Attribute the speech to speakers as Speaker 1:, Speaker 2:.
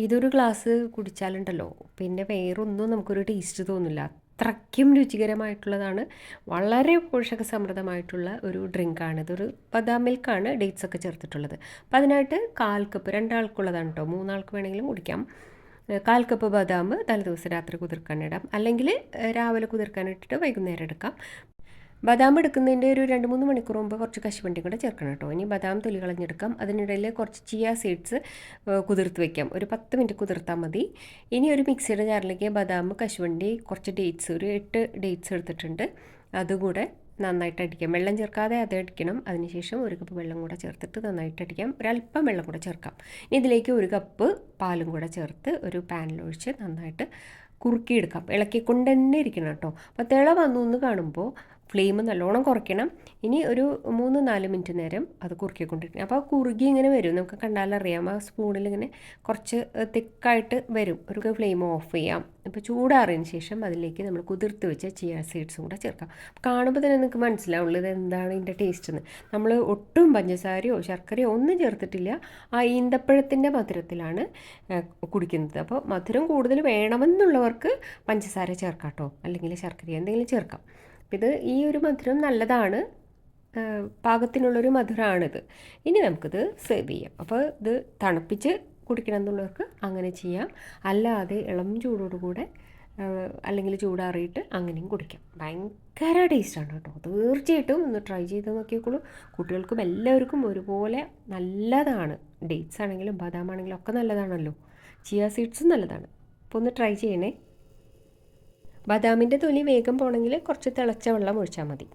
Speaker 1: ഇതൊരു ഗ്ലാസ് കുടിച്ചാലുണ്ടല്ലോ പിന്നെ വേറൊന്നും നമുക്കൊരു ടേസ്റ്റ് തോന്നില്ല. അത്രയ്ക്കും രുചികരമായിട്ടുള്ളതാണ്. വളരെ പോഷകസമൃദ്ധമായിട്ടുള്ള ഒരു ഡ്രിങ്കാണ്. ഇതൊരു ബദാം മിൽക്കാണ് ഡേറ്റ്സ് ഒക്കെ ചേർത്തിട്ടുള്ളത്. അപ്പോൾ അതിനായിട്ട് 1/4 കപ്പ്, രണ്ടാൾക്കുള്ളതാണ് കേട്ടോ, 3 ആൾക്ക് വേണമെങ്കിലും കുടിക്കാം. 1/4 കപ്പ് ബദാം തലേദിവസം രാത്രി കുതിർക്കാനിടാം, അല്ലെങ്കിൽ രാവിലെ കുതിർക്കാനിട്ടിട്ട് വൈകുന്നേരം എടുക്കാം. ബദാം എടുക്കുന്നതിൻ്റെ ഒരു 2-3 മണിക്കൂർ മുമ്പ് കുറച്ച് കശുവണ്ടി കൂടെ ചേർക്കണം കേട്ടോ. ഇനി ബദാം തൊലി കളഞ്ഞെടുക്കാം. അതിനിടയിൽ കുറച്ച് ചിയ സീഡ്സ് കുതിർത്ത് വയ്ക്കാം. ഒരു 10 മിനിറ്റ് കുതിർത്താൽ മതി. ഇനി ഒരു മിക്സിയുടെ ജാറിലേക്ക് ബദാം, കശുവണ്ടി, കുറച്ച് ഡേറ്റ്സ്, ഒരു 8 ഡേറ്റ്സ് എടുത്തിട്ടുണ്ട്, അതുകൂടെ നന്നായിട്ട് അടിക്കാം. വെള്ളം ചേർക്കാതെ അത് അടിക്കണം. അതിനുശേഷം 1 കപ്പ് വെള്ളം കൂടെ ചേർത്തിട്ട് നന്നായിട്ട് അടിക്കാം. ഒരല്പം വെള്ളം കൂടെ ചേർക്കാം. ഇനി ഇതിലേക്ക് 1 കപ്പ് പാലും കൂടെ ചേർത്ത് ഒരു പാനിലൊഴിച്ച് നന്നായിട്ട് കുറുക്കിയെടുക്കാം. ഇളക്കിക്കൊണ്ട് തന്നെ ഇരിക്കണം കേട്ടോ. അപ്പോൾ തിള വന്നു എന്ന് കാണുമ്പോൾ ഫ്ലെയിം നല്ലോണം കുറയ്ക്കണം. ഇനി ഒരു 3-4 മിനിറ്റ് നേരം അത് കുറുക്കിക്കൊണ്ടിരിക്കണം. അപ്പോൾ കുറുകി ഇങ്ങനെ വരും, നമുക്ക് കണ്ടാലറിയാം. ആ സ്പൂണിൽ ഇങ്ങനെ കുറച്ച് തിക്കായിട്ട് വരും. ഒരു ഫ്ലെയിം ഓഫ് ചെയ്യാം. ഇപ്പോൾ ചൂടാറിയതിന് ശേഷം അതിലേക്ക് നമ്മൾ കുതിർത്ത് വെച്ച ചിയ സീഡ്സും കൂടെ ചേർക്കാം. കാണുമ്പോൾ തന്നെ നിങ്ങൾക്ക് മനസ്സിലാവുള്ളൂ ഇത് എന്താണ് ഇതിൻ്റെ ടേസ്റ്റ് എന്ന്. നമ്മൾ ഒട്ടും പഞ്ചസാരയോ ശർക്കരയോ ഒന്നും ചേർത്തിട്ടില്ല. ആ ഈന്തപ്പഴത്തിൻ്റെ മധുരത്തിലാണ് കുടിക്കുന്നത്. അപ്പോൾ മധുരം കൂടുതൽ വേണമെന്നുള്ളവർക്ക് പഞ്ചസാര ചേർക്കാം കേട്ടോ, അല്ലെങ്കിൽ ശർക്കര എന്തെങ്കിലും ചേർക്കാം. ഇത് ഈ ഒരു മധുരം നല്ലതാണ്, പാകത്തിനുള്ളൊരു മധുരമാണിത്. ഇനി നമുക്കിത് സെർവ് ചെയ്യാം. അപ്പോൾ ഇത് തണുപ്പിച്ച് കുടിക്കണം എന്നുള്ളവർക്ക് അങ്ങനെ ചെയ്യാം, അല്ലാതെ ഇളം ചൂടോടുകൂടെ അല്ലെങ്കിൽ ചൂടാറിയിട്ട് അങ്ങനെയും കുടിക്കാം. ഭയങ്കര ടേസ്റ്റാണ് കേട്ടോ. തീർച്ചയായിട്ടും ഒന്ന് ട്രൈ ചെയ്ത് നോക്കിയോളൂ. കുട്ടികൾക്കും എല്ലാവർക്കും ഒരുപോലെ നല്ലതാണ്. ഡേറ്റ്സ് ആണെങ്കിലും ബദാം ആണെങ്കിലും ഒക്കെ നല്ലതാണല്ലോ. ചിയ സീഡ്സും നല്ലതാണ്. അപ്പോൾ ഒന്ന് ട്രൈ ചെയ്യണേ. ബദാമിൻ്റെ തൊലി വേഗം പോകണമെങ്കിൽ കുറച്ച് തിളച്ച വെള്ളം ഒഴിച്ചാൽ മതി.